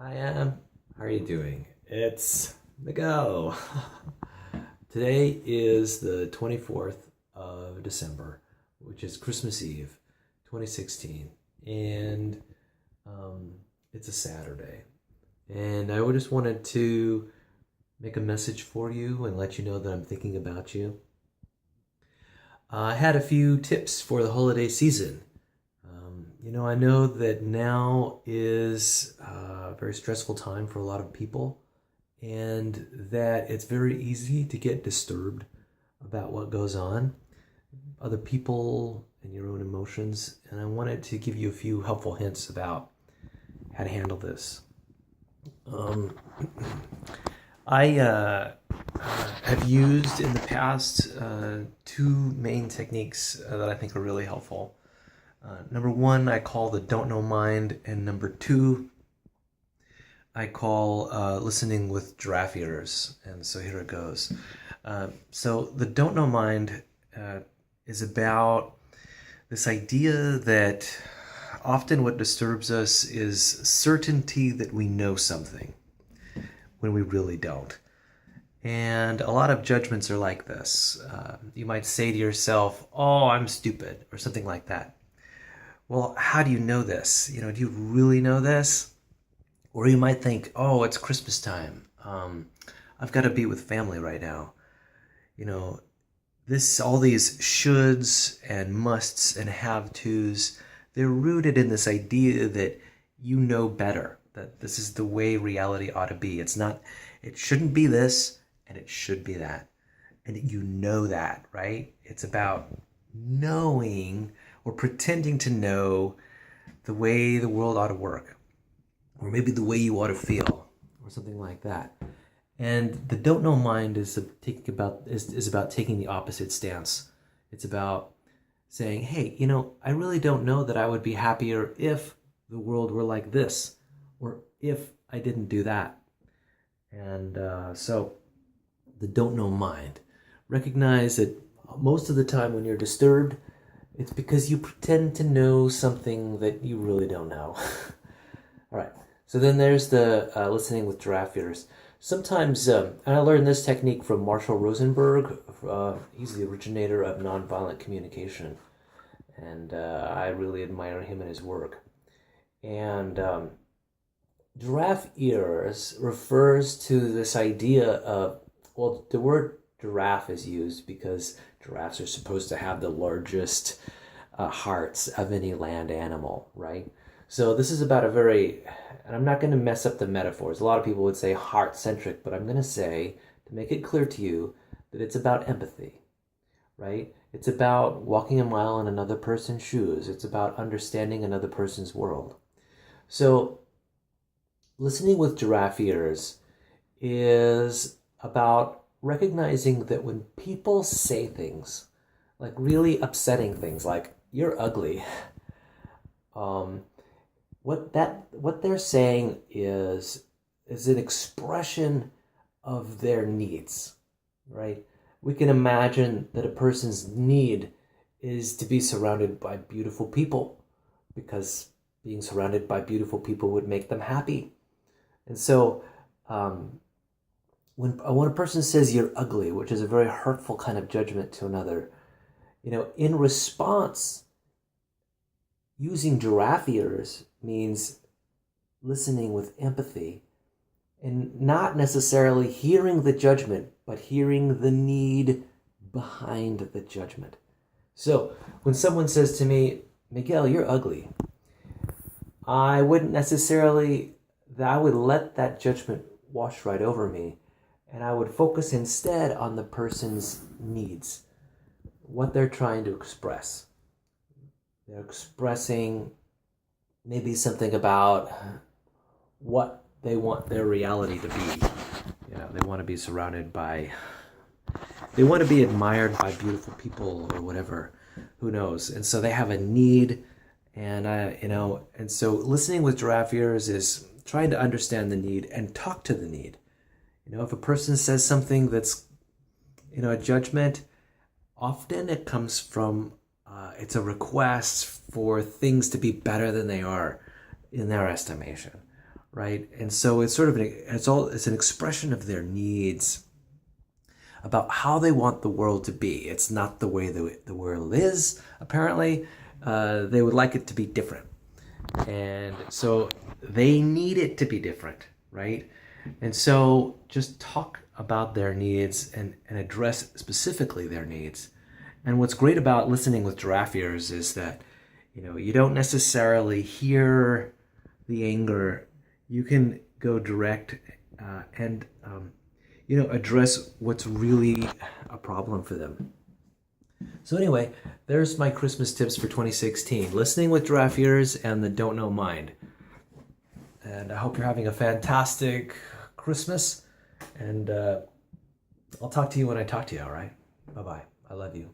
I am. How are you doing? It's Miguel. Today is the 24th of December, which is Christmas Eve, 2016, and um, it's a Saturday. And I just wanted to make a message for you and let you know that I'm thinking about you. I had a few tips for the holiday season. I know that now is a very stressful time for a lot of people, and that it's very easy to get disturbed about what goes on, other people, and your own emotions. And I wanted to give you a few helpful hints about how to handle this. Um, I have used in the past two main techniques that I think are really helpful. Number one, I call the don't know mind, and number two, I call listening with giraffe ears. And so here it goes. So the don't know mind is about this idea that often what disturbs us is certainty that we know something when we really don't. And a lot of judgments are like this. You might say to yourself, "Oh, I'm stupid," or something like that. Well, how do you know this? Do you really know this? Or you might think, "Oh, it's Christmas time. I've got to be with family right now." You know, all these shoulds and musts and have tos, they're rooted in this idea that you know better, that this is the way reality ought to be. It shouldn't be this, and it should be that. And you know that, right? It's about knowing or pretending to know the way the world ought to work, or maybe the way you ought to feel, or something like that. And the don't know mind is about taking the opposite stance. It's about saying, "Hey, I really don't know that I would be happier if the world were like this, or if I didn't do that." And so the don't know mind. Recognize that most of the time when you're disturbed, it's because you pretend to know something that you really don't know. All right. So then there's the listening with giraffe ears. Sometimes, and I learned this technique from Marshall Rosenberg. He's the originator of nonviolent communication, and I really admire him and his work. And giraffe ears refers to this idea of, well, the word giraffe is used because giraffes are supposed to have the largest hearts of any land animal, right? So this is about and I'm not going to mess up the metaphors. A lot of people would say heart-centric, but I'm going to say, to make it clear to you, that it's about empathy, right? It's about walking a mile in another person's shoes. It's about understanding another person's world. So listening with giraffe ears is about recognizing that when people say things, like really upsetting things, like "you're ugly," what they're saying is an expression of their needs, right? We can imagine that a person's need is to be surrounded by beautiful people, because being surrounded by beautiful people would make them happy. And so when a person says "you're ugly," which is a very hurtful kind of judgment to another, in response, using giraffe ears means listening with empathy and not necessarily hearing the judgment, but hearing the need behind the judgment. So when someone says to me, "Miguel, you're ugly," I wouldn't necessarily, I would let that judgment wash right over me, and I would focus instead on the person's needs, what they're trying to express. They're expressing maybe something about what they want their reality to be. They want to be they want to be admired by beautiful people or whatever, who knows. And so they have a need, and so listening with giraffe ears is trying to understand the need and talk to the need. If a person says something that's, a judgment, often it comes from, it's a request for things to be better than they are in their estimation. right? And so it's sort of it's an expression of their needs about how they want the world to be. It's not the way the world is, apparently. They would like it to be different. And so they need it to be different, right? And so just talk about their needs and address specifically their needs. And what's great about listening with giraffe ears is that, you don't necessarily hear the anger. You can go direct and address what's really a problem for them. So anyway, there's my Christmas tips for 2016. Listening with giraffe ears and the don't know mind. And I hope you're having a fantastic Christmas. And I'll talk to you when I talk to you, all right? Bye-bye. I love you.